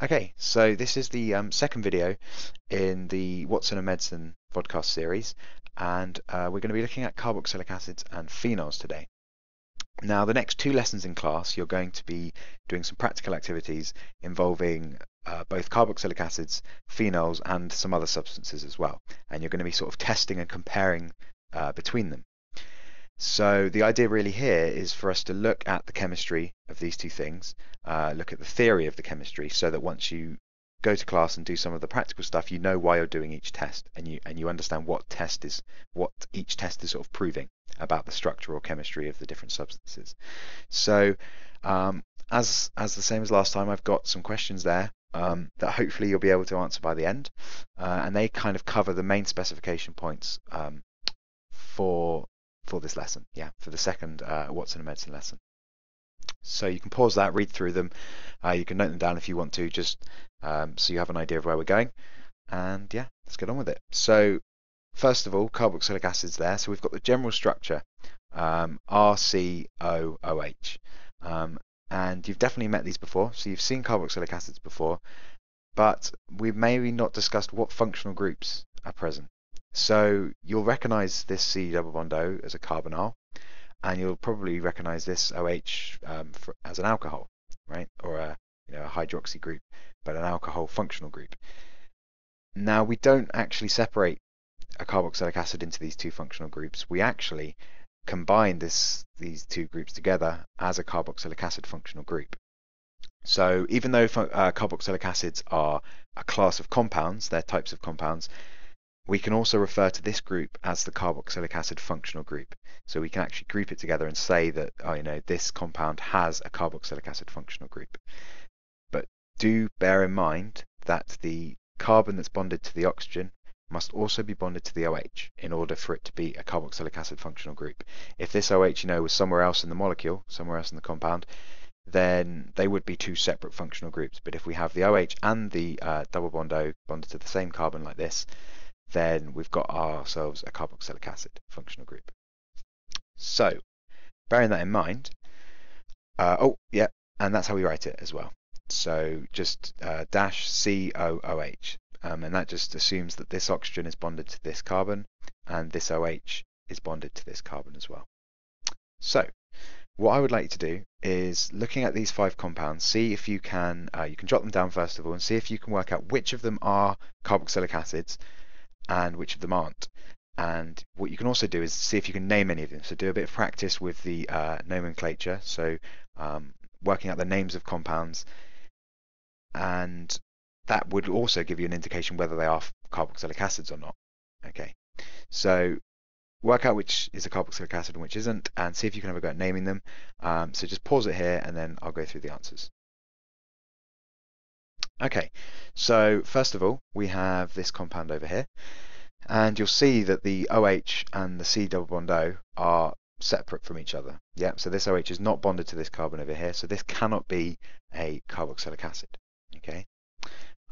Okay, so this is the second video in the What's in a Medicine podcast series, and we're going to be looking at carboxylic acids and phenols today. Now, the next two lessons in class, you're going to be doing some practical activities involving both carboxylic acids, phenols, and some other substances as well. And you're going to be sort of testing and comparing between them. So the idea really here is for us to look at the chemistry of these two things, look at the theory of the chemistry, so that once you go to class and do some of the practical stuff, you know why you're doing each test, and you understand what each test is sort of proving about the structure or chemistry of the different substances. So as the same as last time, I've got some questions there that hopefully you'll be able to answer by the end, and they kind of cover the main specification points for this lesson, for the second What's in a Medicine lesson. So you can pause that, read through them. You can note them down if you want to, just so you have an idea of where we're going. And yeah, let's get on with it. So first of all, carboxylic acids there. So we've got the general structure, RCOOH. And you've definitely met these before. So you've seen carboxylic acids before, but we've maybe not discussed what functional groups are present. So you'll recognize this C double bond O as a carbonyl, and you'll probably recognize this OH as an alcohol, right? Or a hydroxy group, but an alcohol functional group. Now, we don't actually separate a carboxylic acid into these two functional groups. We actually combine these two groups together as a carboxylic acid functional group. So even though carboxylic acids are a class of compounds, they're types of compounds, we can also refer to this group as the carboxylic acid functional group. So we can actually group it together and say that, this compound has a carboxylic acid functional group. But do bear in mind that the carbon that's bonded to the oxygen must also be bonded to the OH in order for it to be a carboxylic acid functional group. If this OH, was somewhere else in the molecule, somewhere else in the compound, then they would be two separate functional groups. But if we have the OH and the double bond O bonded to the same carbon like this, then we've got ourselves a carboxylic acid functional group. So, bearing that in mind, and that's how we write it as well. So just dash COOH, and that just assumes that this oxygen is bonded to this carbon, and this OH is bonded to this carbon as well. So, what I would like you to do is, looking at these 5 compounds, see if you can jot them down first of all, and see if you can work out which of them are carboxylic acids and which of them aren't. And what you can also do is see if you can name any of them. So do a bit of practice with the nomenclature, so working out the names of compounds, and that would also give you an indication whether they are carboxylic acids or not. Okay, so work out which is a carboxylic acid and which isn't, and see if you can have a go at naming them. So just pause it here, and then I'll go through the answers. Okay, so first of all, we have this compound over here, and you'll see that the OH and the C double bond O are separate from each other. Yeah, so this OH is not bonded to this carbon over here, so this cannot be a carboxylic acid. Okay,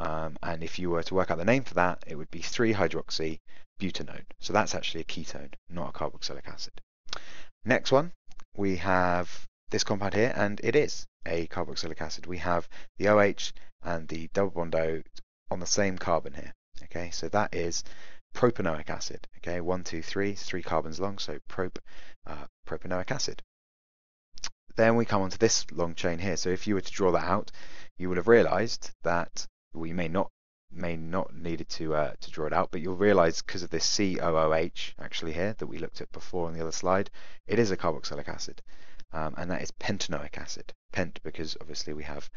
and if you were to work out the name for that, it would be 3-hydroxy-butanone. So that's actually a ketone, not a carboxylic acid. Next one, we have this compound here, and it is a carboxylic acid. We have the OH and the double bond O on the same carbon here. Okay, so that is propanoic acid. Okay, 1, 2, 3, 3 carbons long, so propanoic acid. Then we come onto this long chain here. So if you were to draw that out, you would have realized that we may not needed to draw it out, but you'll realize because of this COOH actually here that we looked at before on the other slide, it is a carboxylic acid, and that is pentanoic acid. Pent because obviously we have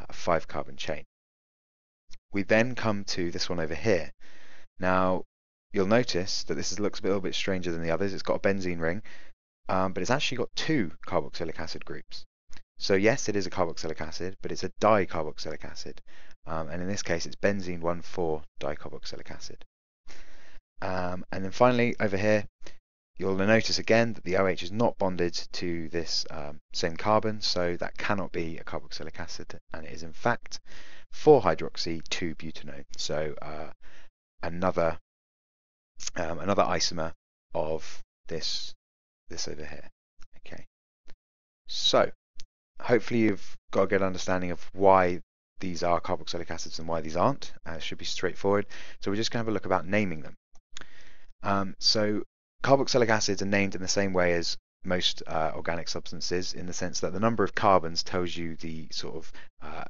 a 5 carbon chain. We then come to this one over here. Now you'll notice that this looks a little bit stranger than the others. It's got a benzene ring, but it's actually got 2 carboxylic acid groups. So yes, it is a carboxylic acid, but it's a dicarboxylic acid, and in this case it's benzene 1,4-dicarboxylic acid. And then finally over here, you'll notice again that the OH is not bonded to this same carbon, so that cannot be a carboxylic acid, and it is in fact 4-hydroxy-2-butanone. So another isomer of this over here. Okay, so hopefully you've got a good understanding of why these are carboxylic acids and why these aren't. It should be straightforward. So we're just going to have a look about naming them. So carboxylic acids are named in the same way as most organic substances, in the sense that the number of carbons tells you the sort of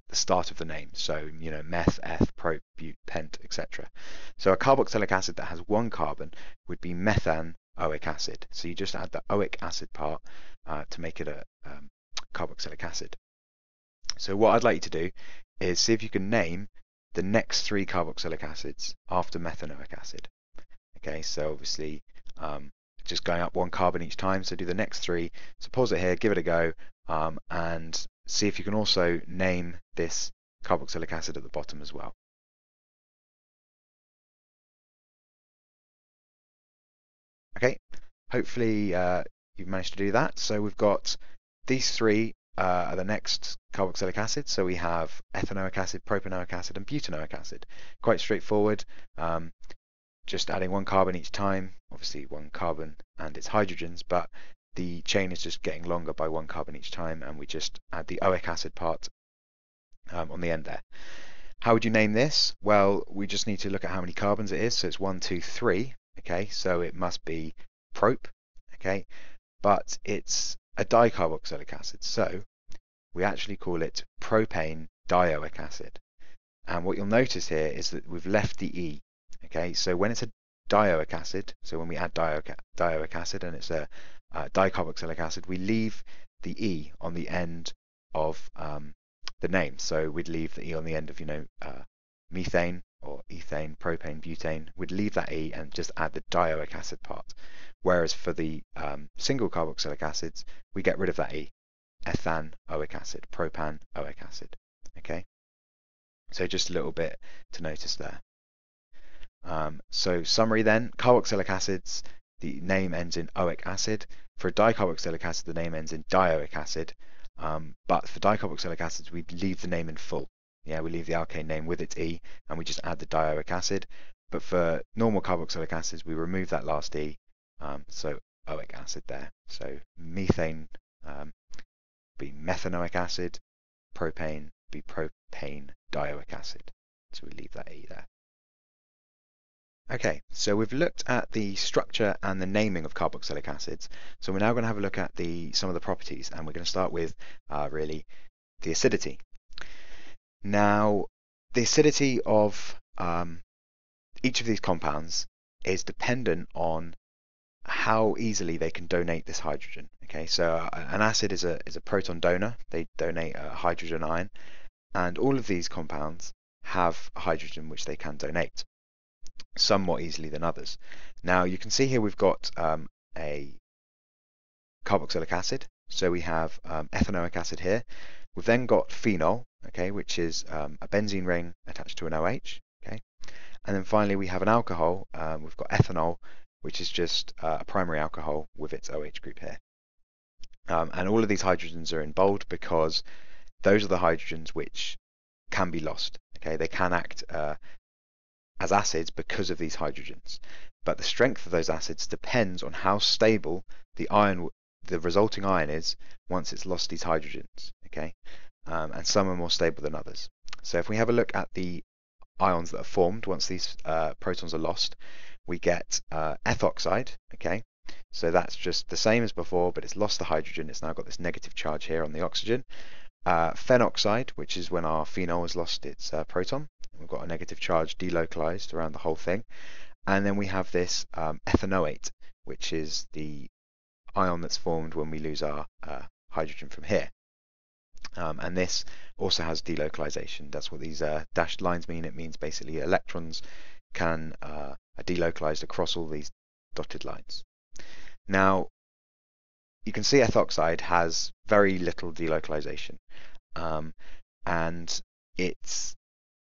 the start of the name. So, you know, meth, eth, prop, bute, pent, etc. So a carboxylic acid that has one carbon would be methanoic acid. So you just add the oic acid part to make it a carboxylic acid. So what I'd like you to do is see if you can name the next three carboxylic acids after methanoic acid. Okay, so obviously just going up one carbon each time, so do the next three. So pause it here, give it a go, and see if you can also name this carboxylic acid at the bottom as well. Okay, hopefully you've managed to do that. So we've got these three are the next carboxylic acids. So we have ethanoic acid, propanoic acid, and butanoic acid. Quite straightforward. Just adding one carbon each time, obviously one carbon and its hydrogens, but the chain is just getting longer by one carbon each time, and we just add the oic acid part on the end there. How would you name this? Well, we just need to look at how many carbons it is. So it's 1, 2, 3. Okay, so it must be prop. Okay, but it's a dicarboxylic acid, so we actually call it propane dioic acid. And what you'll notice here is that we've left the E. Okay, so when it's a dioic acid, so when we add dioic acid and it's a dicarboxylic acid, we leave the E on the end of the name. So we'd leave the E on the end of, you know, methane or ethane, propane, butane. We'd leave that E and just add the dioic acid part. Whereas for the single carboxylic acids, we get rid of that E. Ethanoic acid, propanoic acid. Okay, so just a little bit to notice there. So summary then, carboxylic acids, the name ends in oic acid. For a dicarboxylic acid, the name ends in dioic acid. But for dicarboxylic acids, we leave the name in full. Yeah, we leave the alkane name with its E, and we just add the dioic acid. But for normal carboxylic acids, we remove that last E, so oic acid there. So methane be methanoic acid, propane be propane dioic acid. So we leave that E there. Okay, so we've looked at the structure and the naming of carboxylic acids. So we're now going to have a look at some of the properties, and we're going to start with really the acidity. Now, the acidity of each of these compounds is dependent on how easily they can donate this hydrogen. Okay, so an acid is a proton donor. They donate a hydrogen ion, and all of these compounds have hydrogen which they can donate, some more easily than others. Now you can see here we've got a carboxylic acid, so we have ethanoic acid here. We've then got phenol, okay, which is a benzene ring attached to an OH, okay, and then finally we have an alcohol. We've got ethanol, which is just a primary alcohol with its OH group here. And all of these hydrogens are in bold because those are the hydrogens which can be lost. Okay, they can act as acids because of these hydrogens, but the strength of those acids depends on how stable the resulting ion is once it's lost these hydrogens. Okay, and some are more stable than others. So if we have a look at the ions that are formed once these protons are lost, we get ethoxide. Okay, so that's just the same as before, but it's lost the hydrogen. It's now got this negative charge here on the oxygen. Phenoxide, which is when our phenol has lost its proton. We've got a negative charge delocalized around the whole thing. And then we have this ethanoate, which is the ion that's formed when we lose our hydrogen from here. And this also has delocalization. That's what these dashed lines mean. It means basically electrons are delocalized across all these dotted lines. Now, you can see ethoxide has very little delocalization. And it's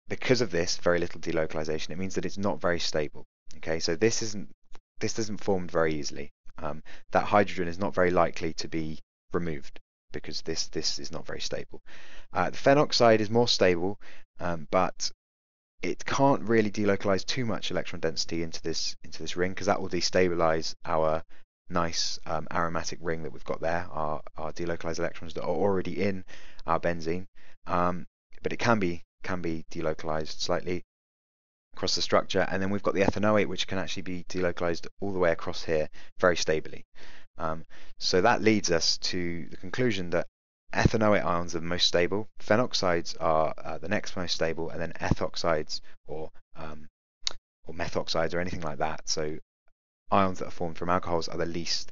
because of this very little delocalization, it means that it's not very stable. Okay, so this isn't formed very easily. That hydrogen is not very likely to be removed because this is not very stable. The phenoxide is more stable, but it can't really delocalize too much electron density into this ring, because that will destabilize our nice aromatic ring that we've got there, our delocalized electrons that are already in our benzene. But it can be can be delocalized slightly across the structure, and then we've got the ethanoate, which can actually be delocalized all the way across here very stably. So that leads us to the conclusion that ethanoate ions are the most stable, phenoxides are the next most stable, and then ethoxides or methoxides or anything like that. So ions that are formed from alcohols are the least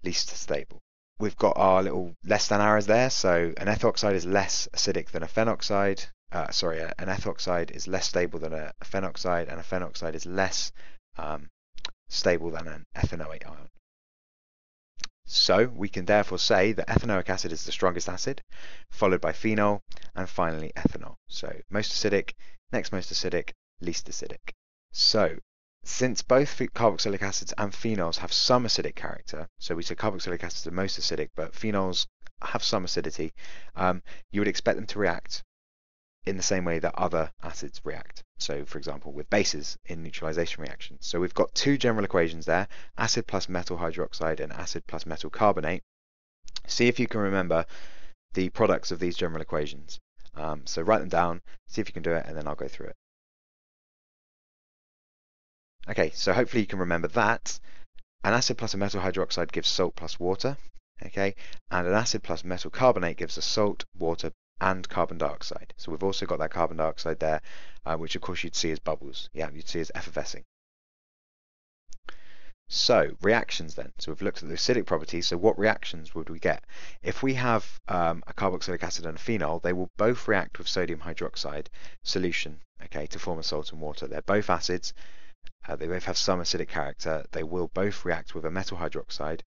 stable. We've got our little less than arrows there. So an ethoxide is less acidic than a phenoxide. An ethoxide is less stable than a phenoxide, and a phenoxide is less stable than an ethanoate ion. So we can therefore say that ethanoic acid is the strongest acid, followed by phenol, and finally ethanol. So most acidic, next most acidic, least acidic. So since both carboxylic acids and phenols have some acidic character, so we say carboxylic acids are most acidic, but phenols have some acidity, you would expect them to react in the same way that other acids react. So for example, with bases in neutralization reactions. So we've got two general equations there, acid plus metal hydroxide and acid plus metal carbonate. See if you can remember the products of these general equations. So write them down, see if you can do it, and then I'll go through it. Okay, so hopefully you can remember that. An acid plus a metal hydroxide gives salt plus water, okay, and an acid plus metal carbonate gives us salt, water, and carbon dioxide. So we've also got that carbon dioxide there, which of course you'd see as bubbles. Yeah, you'd see as effervescing. So reactions then. So we've looked at the acidic properties. So what reactions would we get? If we have a carboxylic acid and a phenol, they will both react with sodium hydroxide solution, okay, to form a salt and water. They're both acids. They both have some acidic character. They will both react with a metal hydroxide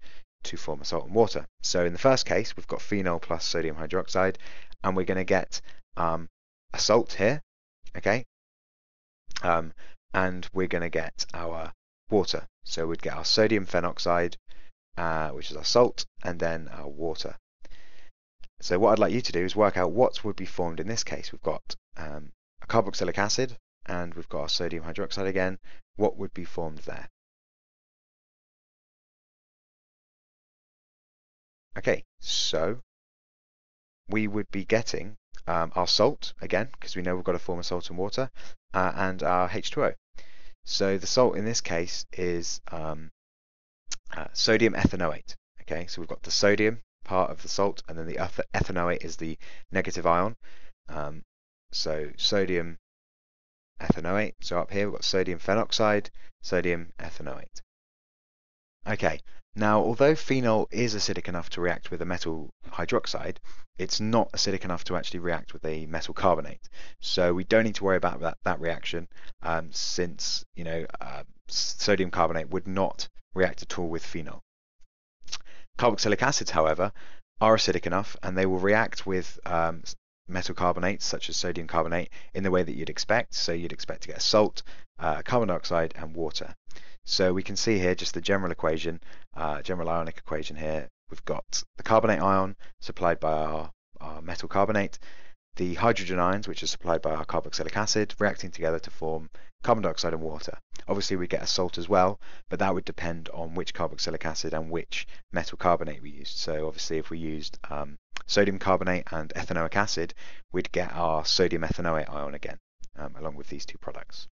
to form a salt and water. So in the first case, we've got phenol plus sodium hydroxide, and we're going to get a salt here, okay, and we're going to get our water. So we'd get our sodium phenoxide, which is our salt, and then our water. So what I'd like you to do is work out what would be formed in this case. We've got a carboxylic acid, and we've got our sodium hydroxide again. What would be formed there? Okay, so we would be getting our salt again, because we know we've got to form a salt and water, and our H2O. So the salt in this case is sodium ethanoate. Okay, so we've got the sodium part of the salt, and then the ethanoate is the negative ion. So sodium ethanoate. So up here we've got sodium phenoxide, sodium ethanoate. Okay, now although phenol is acidic enough to react with a metal hydroxide, it's not acidic enough to actually react with a metal carbonate. So we don't need to worry about that reaction, since sodium carbonate would not react at all with phenol. Carboxylic acids, however, are acidic enough, and they will react with metal carbonates such as sodium carbonate in the way that you'd expect. So you'd expect to get a salt, carbon dioxide, and water. So we can see here just the general equation, general ionic equation here. We've got the carbonate ion supplied by our metal carbonate, the hydrogen ions, which are supplied by our carboxylic acid, reacting together to form carbon dioxide and water. Obviously we get a salt as well, but that would depend on which carboxylic acid and which metal carbonate we used. So obviously if we used sodium carbonate and ethanoic acid, we'd get our sodium ethanoate ion again, along with these two products.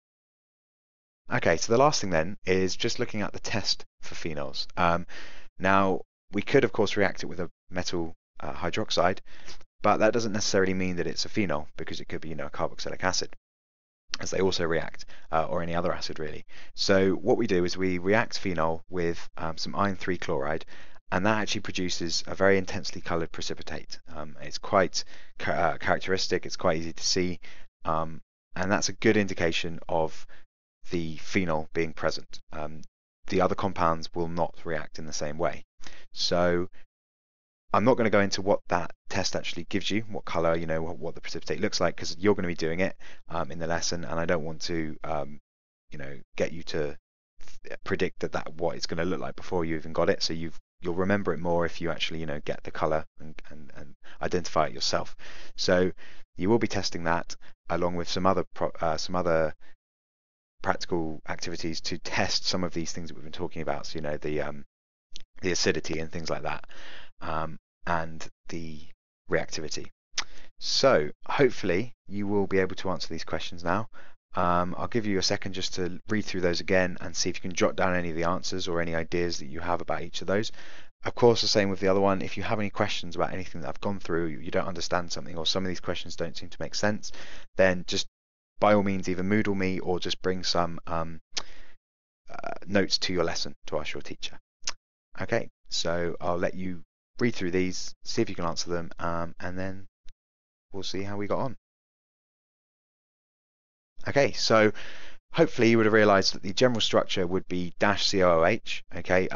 Okay, so the last thing then is just looking at the test for phenols. Now, we could of course react it with a metal hydroxide, but that doesn't necessarily mean that it's a phenol, because it could be a carboxylic acid, as they also react, or any other acid really. So what we do is we react phenol with some iron 3 chloride, and that actually produces a very intensely coloured precipitate. It's quite characteristic, it's quite easy to see, and that's a good indication of the phenol being present. The other compounds will not react in the same way. So I'm not going to go into what that test actually gives you, what colour, what the precipitate looks like, because you're going to be doing it in the lesson, and I don't want to, get you to predict that what it's going to look like before you even got it. So you'll remember it more if you actually, get the colour and identify it yourself. So you will be testing that along with some other practical activities to test some of these things that we've been talking about. So the acidity and things like that, and the reactivity. So hopefully you will be able to answer these questions now. I'll give you a second just to read through those again and see if you can jot down any of the answers or any ideas that you have about each of those. Of course, the same with the other one. If you have any questions about anything that I've gone through, you don't understand something, or some of these questions don't seem to make sense, then just by all means either Moodle me or just bring some notes to your lesson to ask your teacher. Okay, so I'll let you read through these, see if you can answer them, and then we'll see how we got on. Okay, so hopefully you would have realized that the general structure would be dash COOH, okay,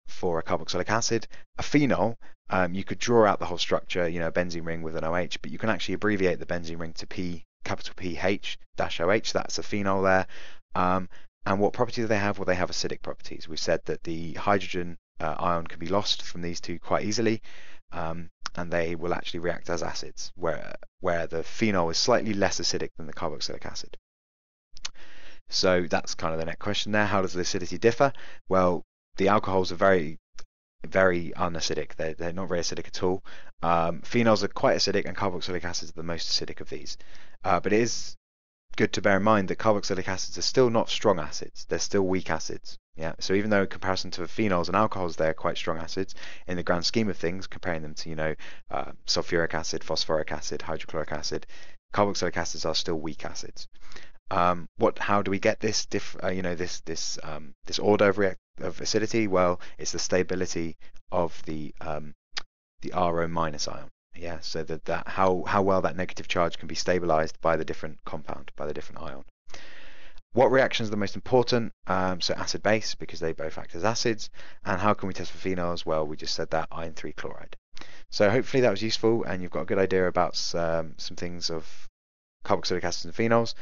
for a carboxylic acid. A phenol, you could draw out the whole structure, you know, a benzene ring with an OH, but you can actually abbreviate the benzene ring to P, capital PH dash OH, that's a phenol there. And what properties do they have? Well, they have acidic properties. We said that the hydrogen ion can be lost from these two quite easily, and they will actually react as acids, where the phenol is slightly less acidic than the carboxylic acid. So that's kind of the next question there. How does the acidity differ? Well, the alcohols are very, very unacidic. They're not very acidic at all. Phenols are quite acidic, and carboxylic acids are the most acidic of these. But it is good to bear in mind that carboxylic acids are still not strong acids. They're still weak acids. Yeah. So even though in comparison to phenols and alcohols, they're quite strong acids, in the grand scheme of things, comparing them to, you know, sulfuric acid, phosphoric acid, hydrochloric acid, carboxylic acids are still weak acids. How do we get this this order of acidity? Well, it's the stability of the RO minus ion. Yeah, so that how well that negative charge can be stabilized by the different compound, by the different ion. What reactions are the most important? So acid base, because they both act as acids. And how can we test for phenols? Well, we just said that, iron 3 chloride. So hopefully that was useful and you've got a good idea about some things of carboxylic acids and phenols.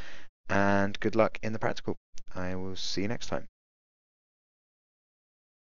And good luck in the practical. I will see you next time.